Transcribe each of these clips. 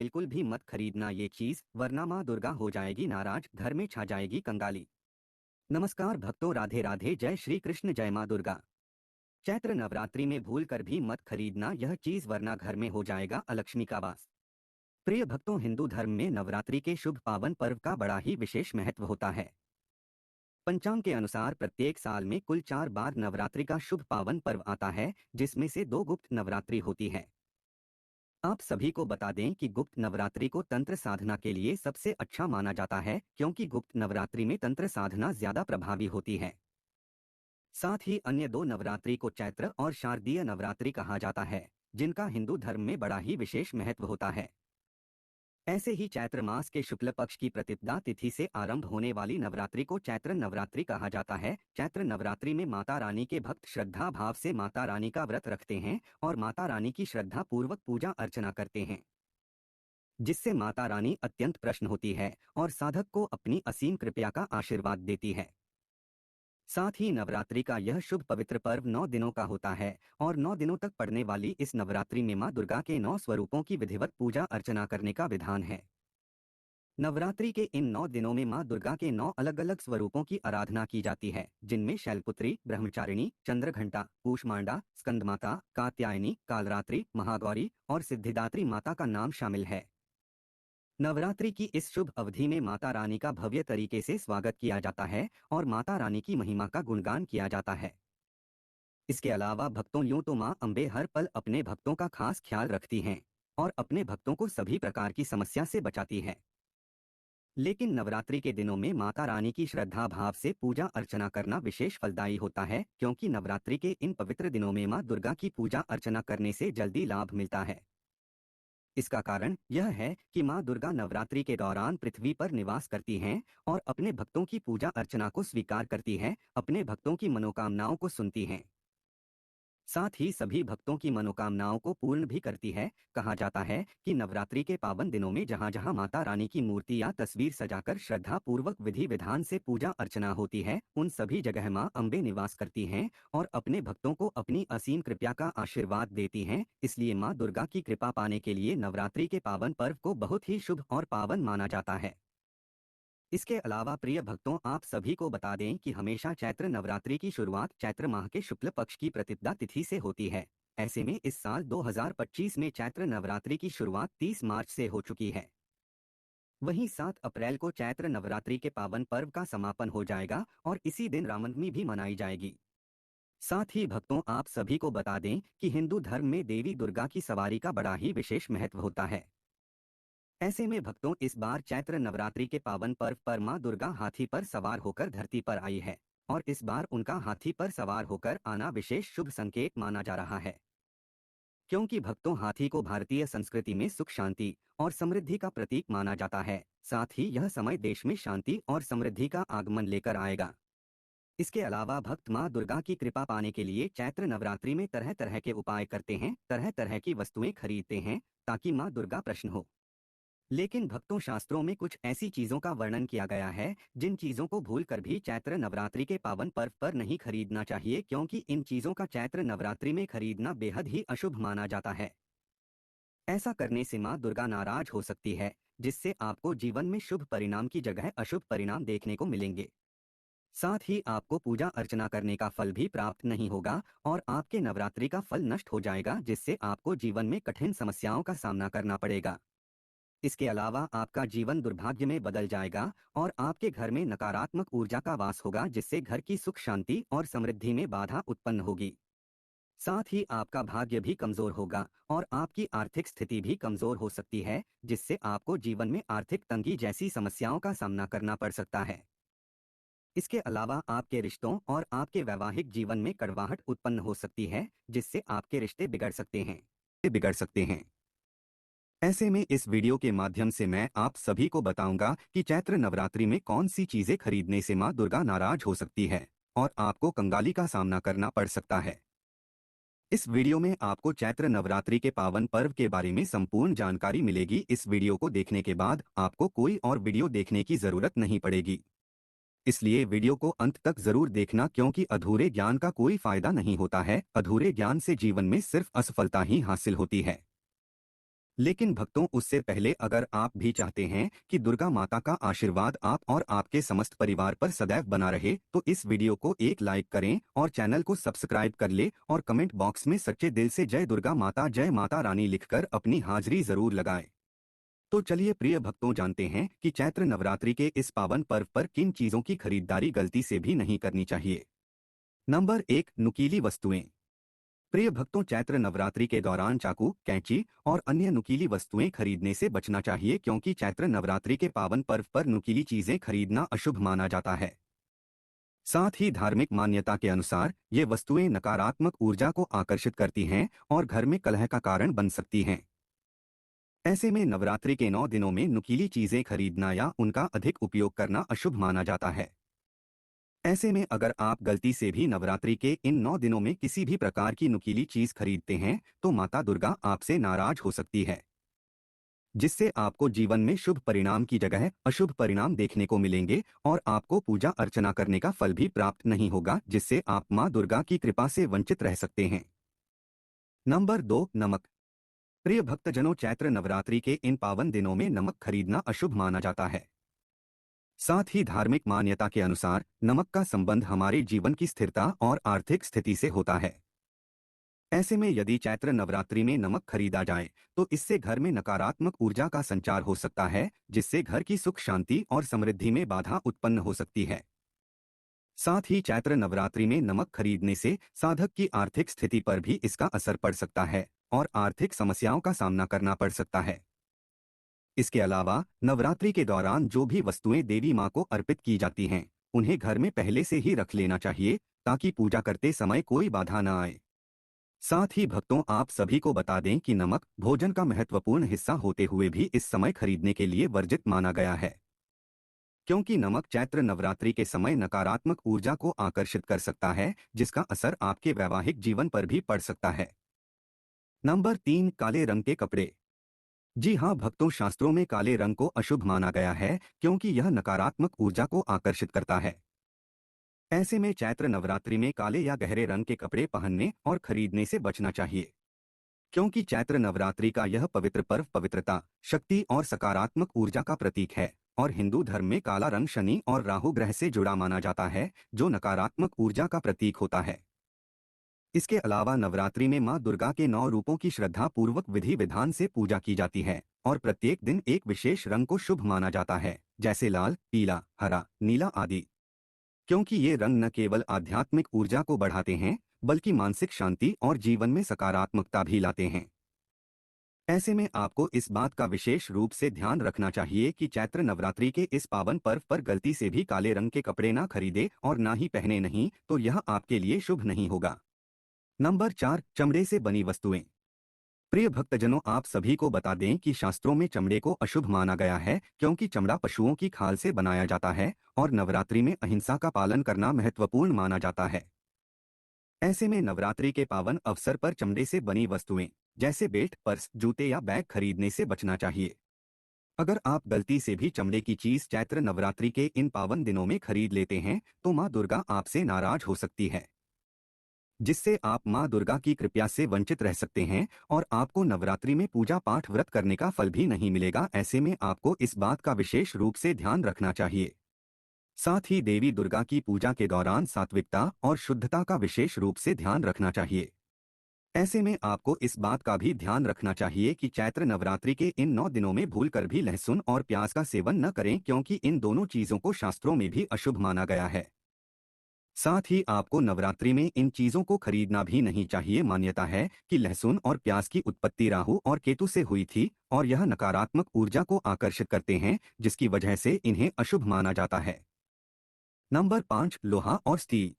बिल्कुल भी मत खरीदना ये चीज, वरना माँ दुर्गा हो जाएगी नाराज, घर में छा जाएगी कंगाली। नमस्कार भक्तों, राधे राधे, जय श्री कृष्ण, जय माँ दुर्गा। चैत्र नवरात्रि में भूल कर भी मत खरीदना यह चीज, वरना घर में हो जाएगा अलक्ष्मी का वास। प्रिय भक्तों, हिंदू धर्म में नवरात्रि के शुभ पावन पर्व का बड़ा ही विशेष महत्व होता है। पंचांग के अनुसार प्रत्येक साल में कुल 4 बार नवरात्रि का शुभ पावन पर्व आता है, जिसमें से 2 गुप्त नवरात्रि होती है। आप सभी को बता दें कि गुप्त नवरात्रि को तंत्र साधना के लिए सबसे अच्छा माना जाता है, क्योंकि गुप्त नवरात्रि में तंत्र साधना ज्यादा प्रभावी होती है। साथ ही अन्य 2 नवरात्रि को चैत्र और शारदीय नवरात्रि कहा जाता है, जिनका हिंदू धर्म में बड़ा ही विशेष महत्व होता है। ऐसे ही चैत्र मास के शुक्ल पक्ष की प्रतिपदा तिथि से आरंभ होने वाली नवरात्रि को चैत्र नवरात्रि कहा जाता है। चैत्र नवरात्रि में माता रानी के भक्त श्रद्धा भाव से माता रानी का व्रत रखते हैं और माता रानी की श्रद्धा पूर्वक पूजा अर्चना करते हैं, जिससे माता रानी अत्यंत प्रसन्न होती है और साधक को अपनी असीम कृपया का आशीर्वाद देती है। साथ ही नवरात्रि का यह शुभ पवित्र पर्व 9 दिनों का होता है और 9 दिनों तक पड़ने वाली इस नवरात्रि में मां दुर्गा के 9 स्वरूपों की विधिवत पूजा अर्चना करने का विधान है। नवरात्रि के इन 9 दिनों में मां दुर्गा के 9 अलग अलग स्वरूपों की आराधना की जाती है, जिनमें शैलपुत्री, ब्रह्मचारिणी, चंद्रघंटा, कूष्मांडा, स्कंदमाता, कात्यायनी, कालरात्रि, महागौरी और सिद्धिदात्री माता का नाम शामिल है। नवरात्रि की इस शुभ अवधि में माता रानी का भव्य तरीके से स्वागत किया जाता है और माता रानी की महिमा का गुणगान किया जाता है। इसके अलावा भक्तों, यूं तो मां अम्बे हर पल अपने भक्तों का खास ख्याल रखती हैं और अपने भक्तों को सभी प्रकार की समस्या से बचाती है। लेकिन नवरात्रि के दिनों में माता रानी की श्रद्धा भाव से पूजा अर्चना करना विशेष फलदायी होता है, क्योंकि नवरात्रि के इन पवित्र दिनों में मां दुर्गा की पूजा अर्चना करने से जल्दी लाभ मिलता है। इसका कारण यह है कि मां दुर्गा नवरात्रि के दौरान पृथ्वी पर निवास करती हैं और अपने भक्तों की पूजा अर्चना को स्वीकार करती हैं, अपने भक्तों की मनोकामनाओं को सुनती हैं। साथ ही सभी भक्तों की मनोकामनाओं को पूर्ण भी करती है। कहा जाता है कि नवरात्रि के पावन दिनों में जहां जहां माता रानी की मूर्ति या तस्वीर सजाकर श्रद्धा पूर्वक विधि विधान से पूजा अर्चना होती है, उन सभी जगह मां अम्बे निवास करती हैं और अपने भक्तों को अपनी असीम कृपा का आशीर्वाद देती हैं। इसलिए मां दुर्गा की कृपा पाने के लिए नवरात्रि के पावन पर्व को बहुत ही शुभ और पावन माना जाता है। इसके अलावा प्रिय भक्तों, आप सभी को बता दें कि हमेशा चैत्र नवरात्रि की शुरुआत चैत्र माह के शुक्ल पक्ष की प्रतिपदा तिथि से होती है। ऐसे में इस साल 2025 में चैत्र नवरात्रि की शुरुआत 30 मार्च से हो चुकी है। वहीं 7 अप्रैल को चैत्र नवरात्रि के पावन पर्व का समापन हो जाएगा और इसी दिन रामनवमी भी मनाई जाएगी। साथ ही भक्तों, आप सभी को बता दें कि हिंदू धर्म में देवी दुर्गा की सवारी का बड़ा ही विशेष महत्व होता है। ऐसे में भक्तों, इस बार चैत्र नवरात्रि के पावन पर्व पर मां दुर्गा हाथी पर सवार होकर धरती पर आई है और इस बार उनका हाथी पर सवार होकर आना विशेष शुभ संकेत माना जा रहा है, क्योंकि भक्तों, हाथी को भारतीय संस्कृति में सुख, शांति और समृद्धि का प्रतीक माना जाता है। साथ ही यह समय देश में शांति और समृद्धि का आगमन लेकर आएगा। इसके अलावा भक्त मां दुर्गा की कृपा पाने के लिए चैत्र नवरात्रि में तरह तरह के उपाय करते हैं, तरह तरह की वस्तुएं खरीदते हैं ताकि मां दुर्गा प्रसन्न हो। लेकिन भक्तों, शास्त्रों में कुछ ऐसी चीजों का वर्णन किया गया है जिन चीजों को भूलकर भी चैत्र नवरात्रि के पावन पर्व पर नहीं खरीदना चाहिए, क्योंकि इन चीजों का चैत्र नवरात्रि में खरीदना बेहद ही अशुभ माना जाता है। ऐसा करने से मां दुर्गा नाराज हो सकती है, जिससे आपको जीवन में शुभ परिणाम की जगह अशुभ परिणाम देखने को मिलेंगे। साथ ही आपको पूजा अर्चना करने का फल भी प्राप्त नहीं होगा और आपके नवरात्रि का फल नष्ट हो जाएगा, जिससे आपको जीवन में कठिन समस्याओं का सामना करना पड़ेगा। इसके अलावा आपका जीवन दुर्भाग्य में बदल जाएगा और आपके घर में नकारात्मक ऊर्जा का वास होगा, जिससे घर की सुख, शांति और समृद्धि में बाधा उत्पन्न होगी। साथ ही आपका भाग्य भी कमजोर होगा और आपकी आर्थिक स्थिति भी कमजोर हो सकती है, जिससे आपको जीवन में आर्थिक तंगी जैसी समस्याओं का सामना करना पड़ सकता है। इसके अलावा आपके रिश्तों और आपके वैवाहिक जीवन में कड़वाहट उत्पन्न हो सकती है, जिससे आपके रिश्ते बिगड़ सकते हैं। ऐसे में इस वीडियो के माध्यम से मैं आप सभी को बताऊंगा कि चैत्र नवरात्रि में कौन सी चीजें खरीदने से मां दुर्गा नाराज हो सकती है और आपको कंगाली का सामना करना पड़ सकता है। इस वीडियो में आपको चैत्र नवरात्रि के पावन पर्व के बारे में संपूर्ण जानकारी मिलेगी। इस वीडियो को देखने के बाद आपको कोई और वीडियो देखने की जरूरत नहीं पड़ेगी। इसलिए वीडियो को अंत तक जरूर देखना, क्योंकि अधूरे ज्ञान का कोई फायदा नहीं होता है। अधूरे ज्ञान से जीवन में सिर्फ असफलता ही हासिल होती है। लेकिन भक्तों, उससे पहले अगर आप भी चाहते हैं कि दुर्गा माता का आशीर्वाद आप और आपके समस्त परिवार पर सदैव बना रहे, तो इस वीडियो को एक लाइक करें और चैनल को सब्सक्राइब कर ले और कमेंट बॉक्स में सच्चे दिल से जय दुर्गा माता, जय माता रानी लिखकर अपनी हाजिरी जरूर लगाएं। तो चलिए प्रिय भक्तों, जानते हैं कि चैत्र नवरात्रि के इस पावन पर्व पर किन चीजों की खरीदारी गलती से भी नहीं करनी चाहिए। नंबर 1, नुकीली वस्तुएं। प्रिय भक्तों, चैत्र नवरात्रि के दौरान चाकू, कैंची और अन्य नुकीली वस्तुएं खरीदने से बचना चाहिए, क्योंकि चैत्र नवरात्रि के पावन पर्व पर नुकीली चीजें खरीदना अशुभ माना जाता है। साथ ही धार्मिक मान्यता के अनुसार ये वस्तुएं नकारात्मक ऊर्जा को आकर्षित करती हैं और घर में कलह का कारण बन सकती हैं। ऐसे में नवरात्रि के 9 दिनों में नुकीली चीजें खरीदना या उनका अधिक उपयोग करना अशुभ माना जाता है। ऐसे में अगर आप गलती से भी नवरात्रि के इन 9 दिनों में किसी भी प्रकार की नुकीली चीज खरीदते हैं, तो माता दुर्गा आपसे नाराज हो सकती है, जिससे आपको जीवन में शुभ परिणाम की जगह अशुभ परिणाम देखने को मिलेंगे और आपको पूजा अर्चना करने का फल भी प्राप्त नहीं होगा, जिससे आप माँ दुर्गा की कृपा से वंचित रह सकते हैं। नंबर 2, नमक। प्रिय भक्तजनों, चैत्र नवरात्रि के इन पावन दिनों में नमक खरीदना अशुभ माना जाता है। साथ ही धार्मिक मान्यता के अनुसार नमक का संबंध हमारे जीवन की स्थिरता और आर्थिक स्थिति से होता है। ऐसे में यदि चैत्र नवरात्रि में नमक खरीदा जाए, तो इससे घर में नकारात्मक ऊर्जा का संचार हो सकता है, जिससे घर की सुख शांति और समृद्धि में बाधा उत्पन्न हो सकती है। साथ ही चैत्र नवरात्रि में नमक खरीदने से साधक की आर्थिक स्थिति पर भी इसका असर पड़ सकता है और आर्थिक समस्याओं का सामना करना पड़ सकता है। इसके अलावा नवरात्रि के दौरान जो भी वस्तुएं देवी मां को अर्पित की जाती हैं, उन्हें घर में पहले से ही रख लेना चाहिए, ताकि पूजा करते समय कोई बाधा न आए। साथ ही भक्तों, आप सभी को बता दें कि नमक भोजन का महत्वपूर्ण हिस्सा होते हुए भी इस समय खरीदने के लिए वर्जित माना गया है, क्योंकि नमक चैत्र नवरात्रि के समय नकारात्मक ऊर्जा को आकर्षित कर सकता है, जिसका असर आपके वैवाहिक जीवन पर भी पड़ सकता है। नंबर 3, काले रंग के कपड़े। जी हाँ भक्तों, शास्त्रों में काले रंग को अशुभ माना गया है, क्योंकि यह नकारात्मक ऊर्जा को आकर्षित करता है। ऐसे में चैत्र नवरात्रि में काले या गहरे रंग के कपड़े पहनने और खरीदने से बचना चाहिए, क्योंकि चैत्र नवरात्रि का यह पवित्र पर्व पवित्रता, शक्ति और सकारात्मक ऊर्जा का प्रतीक है और हिंदू धर्म में काला रंग शनि और राहु ग्रह से जुड़ा माना जाता है, जो नकारात्मक ऊर्जा का प्रतीक होता है। इसके अलावा नवरात्रि में मां दुर्गा के 9 रूपों की श्रद्धा पूर्वक विधि विधान से पूजा की जाती है और प्रत्येक दिन एक विशेष रंग को शुभ माना जाता है, जैसे लाल, पीला, हरा, नीला आदि, क्योंकि ये रंग न केवल आध्यात्मिक ऊर्जा को बढ़ाते हैं, बल्कि मानसिक शांति और जीवन में सकारात्मकता भी लाते हैं। ऐसे में आपको इस बात का विशेष रूप से ध्यान रखना चाहिए कि चैत्र नवरात्रि के इस पावन पर्व पर गलती से भी काले रंग के कपड़े ना खरीदे और ना ही पहने, नहीं तो यह आपके लिए शुभ नहीं होगा। नंबर 4, चमड़े से बनी वस्तुएं। प्रिय भक्तजनों, आप सभी को बता दें कि शास्त्रों में चमड़े को अशुभ माना गया है, क्योंकि चमड़ा पशुओं की खाल से बनाया जाता है और नवरात्रि में अहिंसा का पालन करना महत्वपूर्ण माना जाता है। ऐसे में नवरात्रि के पावन अवसर पर चमड़े से बनी वस्तुएं जैसे बेल्ट, पर्स, जूते या बैग खरीदने से बचना चाहिए। अगर आप गलती से भी चमड़े की चीज चैत्र नवरात्रि के इन पावन दिनों में खरीद लेते हैं, तो मां दुर्गा आपसे नाराज हो सकती है, जिससे आप मां दुर्गा की कृपा से वंचित रह सकते हैं और आपको नवरात्रि में पूजा पाठ व्रत करने का फल भी नहीं मिलेगा। ऐसे में आपको इस बात का विशेष रूप से ध्यान रखना चाहिए। साथ ही देवी दुर्गा की पूजा के दौरान सात्विकता और शुद्धता का विशेष रूप से ध्यान रखना चाहिए। ऐसे में आपको इस बात का भी ध्यान रखना चाहिए कि चैत्र नवरात्रि के इन 9 दिनों में भूलकर भी लहसुन और प्याज का सेवन न करें, क्योंकि इन दोनों चीजों को शास्त्रों में भी अशुभ माना गया है। साथ ही आपको नवरात्रि में इन चीजों को खरीदना भी नहीं चाहिए। मान्यता है कि लहसुन और प्याज की उत्पत्ति राहु और केतु से हुई थी और यह नकारात्मक ऊर्जा को आकर्षित करते हैं, जिसकी वजह से इन्हें अशुभ माना जाता है। नंबर 5, लोहा और स्टील।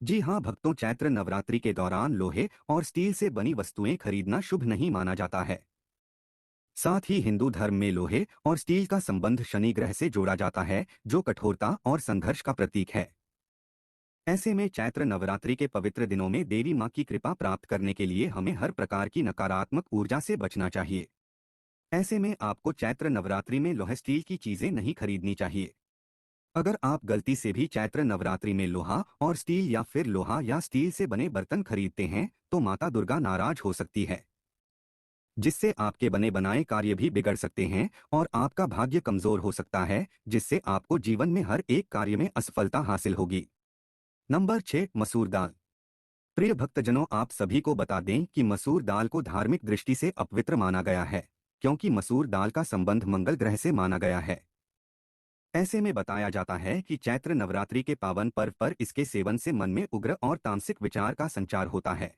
जी हाँ भक्तों, चैत्र नवरात्रि के दौरान लोहे और स्टील से बनी वस्तुएं खरीदना शुभ नहीं माना जाता है। साथ ही हिंदू धर्म में लोहे और स्टील का संबंध शनि ग्रह से जोड़ा जाता है, जो कठोरता और संघर्ष का प्रतीक है। ऐसे में चैत्र नवरात्रि के पवित्र दिनों में देवी मां की कृपा प्राप्त करने के लिए हमें हर प्रकार की नकारात्मक ऊर्जा से बचना चाहिए। ऐसे में आपको चैत्र नवरात्रि में लोहा स्टील की चीजें नहीं खरीदनी चाहिए। अगर आप गलती से भी चैत्र नवरात्रि में लोहा और स्टील या फिर लोहा या स्टील से बने बर्तन खरीदते हैं, तो माता दुर्गा नाराज हो सकती है। जिससे आपके बने बनाए कार्य भी बिगड़ सकते हैं और आपका भाग्य कमजोर हो सकता है, जिससे आपको जीवन में हर एक कार्य में असफलता हासिल होगी। नंबर 6, मसूर दाल। प्रिय भक्तजनों, आप सभी को बता दें कि मसूर दाल को धार्मिक दृष्टि से अपवित्र माना गया है, क्योंकि मसूर दाल का संबंध मंगल ग्रह से माना गया है। ऐसे में बताया जाता है कि चैत्र नवरात्रि के पावन पर्व पर इसके सेवन से मन में उग्र और तामसिक विचार का संचार होता है।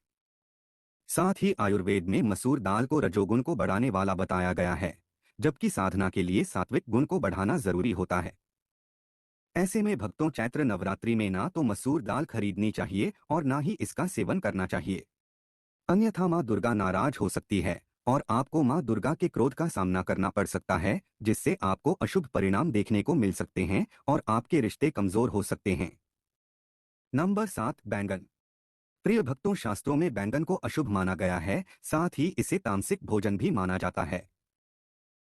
साथ ही आयुर्वेद में मसूर दाल को रजोगुण को बढ़ाने वाला बताया गया है, जबकि साधना के लिए सात्विक गुण को बढ़ाना जरूरी होता है। ऐसे में भक्तों, चैत्र नवरात्रि में ना तो मसूर दाल खरीदनी चाहिए और ना ही इसका सेवन करना चाहिए। अन्यथा माँ दुर्गा नाराज हो सकती है और आपको माँ दुर्गा के क्रोध का सामना करना पड़ सकता है, जिससे आपको अशुभ परिणाम देखने को मिल सकते हैं और आपके रिश्ते कमजोर हो सकते हैं। नंबर 7, बैंगन। प्रिय भक्तों, शास्त्रों में बैंगन को अशुभ माना गया है, साथ ही इसे तामसिक भोजन भी माना जाता है।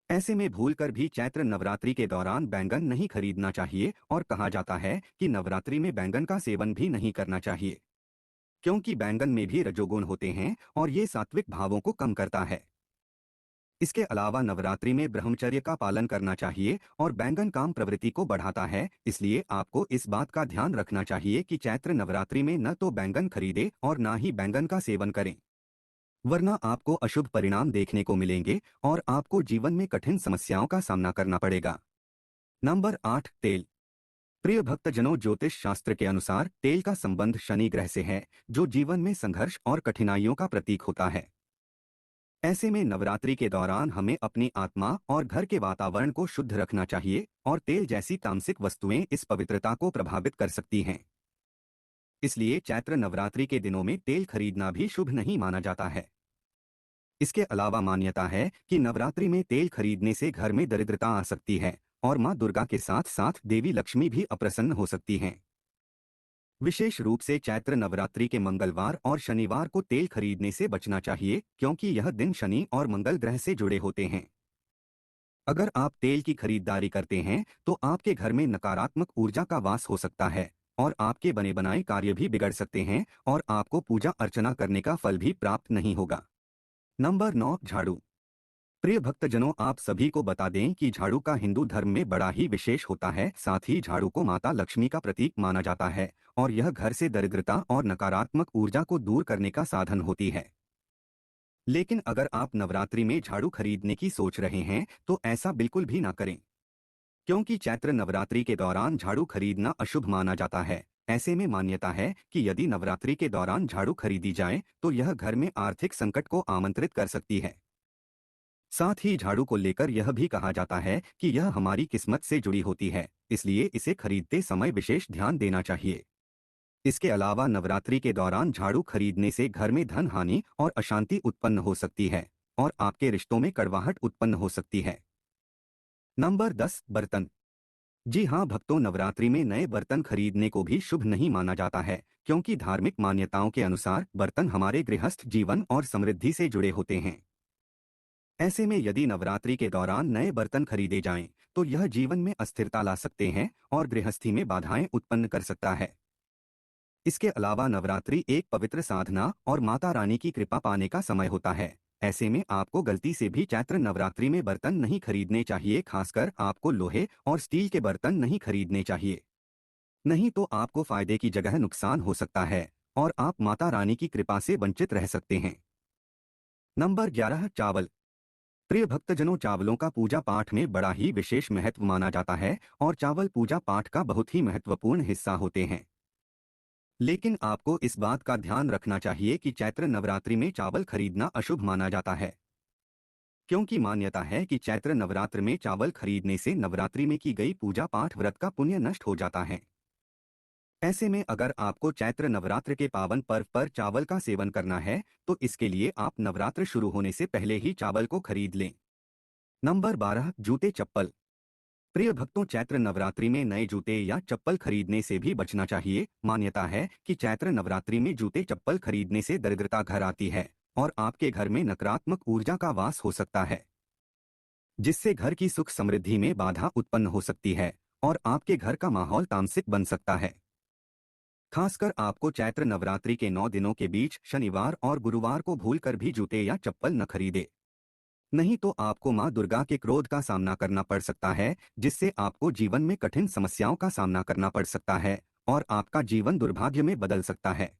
ऐसे में भूलकर भी चैत्र नवरात्रि के दौरान बैंगन नहीं खरीदना चाहिए और कहा जाता है कि नवरात्रि में बैंगन का सेवन भी नहीं करना चाहिए, क्योंकि बैंगन में भी रजोगुण होते हैं और ये सात्विक भावों को कम करता है। इसके अलावा नवरात्रि में ब्रह्मचर्य का पालन करना चाहिए और बैंगन काम प्रवृत्ति को बढ़ाता है, इसलिए आपको इस बात का ध्यान रखना चाहिए कि चैत्र नवरात्रि में न तो बैंगन खरीदे और ना ही बैंगन का सेवन करें, वरना आपको अशुभ परिणाम देखने को मिलेंगे और आपको जीवन में कठिन समस्याओं का सामना करना पड़ेगा। नंबर 8, तेल। प्रिय भक्तजनों, ज्योतिष शास्त्र के अनुसार तेल का संबंध शनि ग्रह से है, जो जीवन में संघर्ष और कठिनाइयों का प्रतीक होता है। ऐसे में नवरात्रि के दौरान हमें अपनी आत्मा और घर के वातावरण को शुद्ध रखना चाहिए और तेल जैसी तामसिक वस्तुएं इस पवित्रता को प्रभावित कर सकती हैं। इसलिए चैत्र नवरात्रि के दिनों में तेल खरीदना भी शुभ नहीं माना जाता है। इसके अलावा मान्यता है कि नवरात्रि में तेल खरीदने से घर में दरिद्रता आ सकती है और मां दुर्गा के साथ साथ देवी लक्ष्मी भी अप्रसन्न हो सकती हैं। विशेष रूप से चैत्र नवरात्रि के मंगलवार और शनिवार को तेल खरीदने से बचना चाहिए, क्योंकि यह दिन शनि और मंगल ग्रह से जुड़े होते हैं। अगर आप तेल की खरीदारी करते हैं तो आपके घर में नकारात्मक ऊर्जा का वास हो सकता है और आपके बने बनाए कार्य भी बिगड़ सकते हैं और आपको पूजा अर्चना करने का फल भी प्राप्त नहीं होगा। नंबर 9, झाड़ू। प्रिय भक्तजनों, आप सभी को बता दें कि झाड़ू का हिंदू धर्म में बड़ा ही विशेष होता है। साथ ही झाड़ू को माता लक्ष्मी का प्रतीक माना जाता है और यह घर से दरिद्रता और नकारात्मक ऊर्जा को दूर करने का साधन होती है। लेकिन अगर आप नवरात्रि में झाड़ू खरीदने की सोच रहे हैं तो ऐसा बिल्कुल भी ना करें, क्योंकि चैत्र नवरात्रि के दौरान झाड़ू खरीदना अशुभ माना जाता है। ऐसे में मान्यता है कि यदि नवरात्रि के दौरान झाड़ू खरीदी जाए तो यह घर में आर्थिक संकट को आमंत्रित कर सकती है। साथ ही झाड़ू को लेकर यह भी कहा जाता है कि यह हमारी किस्मत से जुड़ी होती है, इसलिए इसे खरीदते समय विशेष ध्यान देना चाहिए। इसके अलावा नवरात्रि के दौरान झाड़ू खरीदने से घर में धन हानि और अशांति उत्पन्न हो सकती है और आपके रिश्तों में कड़वाहट उत्पन्न हो सकती है। नंबर 10, बर्तन। जी हाँ भक्तों, नवरात्रि में नए बर्तन खरीदने को भी शुभ नहीं माना जाता है, क्योंकि धार्मिक मान्यताओं के अनुसार बर्तन हमारे गृहस्थ जीवन और समृद्धि से जुड़े होते हैं। ऐसे में यदि नवरात्रि के दौरान नए बर्तन खरीदे जाएं, तो यह जीवन में अस्थिरता ला सकते हैं और गृहस्थी में बाधाएं उत्पन्न कर सकता है। इसके अलावा नवरात्रि एक पवित्र साधना और माता रानी की कृपा पाने का समय होता है। ऐसे में आपको गलती से भी चैत्र नवरात्रि में बर्तन नहीं खरीदने चाहिए, खासकर आपको लोहे और स्टील के बर्तन नहीं खरीदने चाहिए। नहीं तो आपको फायदे की जगह नुकसान हो सकता है और आप माता रानी की कृपा से वंचित रह सकते हैं। नंबर 11, चावल। प्रिय भक्तजनों, चावलों का पूजा पाठ में बड़ा ही विशेष महत्व माना जाता है और चावल पूजा पाठ का बहुत ही महत्वपूर्ण हिस्सा होते हैं। लेकिन आपको इस बात का ध्यान रखना चाहिए कि चैत्र नवरात्रि में चावल खरीदना अशुभ माना जाता है, क्योंकि मान्यता है कि चैत्र नवरात्र में चावल खरीदने से नवरात्रि में की गई पूजा पाठ व्रत का पुण्य नष्ट हो जाता है। ऐसे में अगर आपको चैत्र नवरात्र के पावन पर्व पर चावल का सेवन करना है तो इसके लिए आप नवरात्र शुरू होने से पहले ही चावल को खरीद लें। नंबर 12, जूते चप्पल। प्रिय भक्तों, चैत्र नवरात्रि में नए जूते या चप्पल खरीदने से भी बचना चाहिए। मान्यता है कि चैत्र नवरात्रि में जूते चप्पल खरीदने से दरिद्रता घर आती है और आपके घर में नकारात्मक ऊर्जा का वास हो सकता है, जिससे घर की सुख समृद्धि में बाधा उत्पन्न हो सकती है और आपके घर का माहौल तामसिक बन सकता है। खासकर आपको चैत्र नवरात्रि के 9 दिनों के बीच शनिवार और गुरुवार को भूलकर भी जूते या चप्पल न खरीदे। नहीं तो आपको मां दुर्गा के क्रोध का सामना करना पड़ सकता है, जिससे आपको जीवन में कठिन समस्याओं का सामना करना पड़ सकता है और आपका जीवन दुर्भाग्य में बदल सकता है।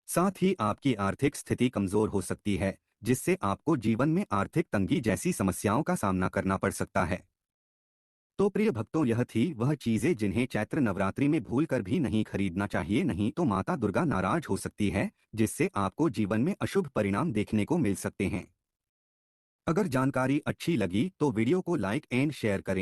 साथ ही आपकी आर्थिक स्थिति कमजोर हो सकती है, जिससे आपको जीवन में आर्थिक तंगी जैसी समस्याओं का सामना करना पड़ सकता है। तो प्रिय भक्तों, यह थी वह चीजें जिन्हें चैत्र नवरात्रि में भूलकर भी नहीं खरीदना चाहिए, नहीं तो माता दुर्गा नाराज हो सकती है, जिससे आपको जीवन में अशुभ परिणाम देखने को मिल सकते हैं। अगर जानकारी अच्छी लगी तो वीडियो को लाइक एंड शेयर करें।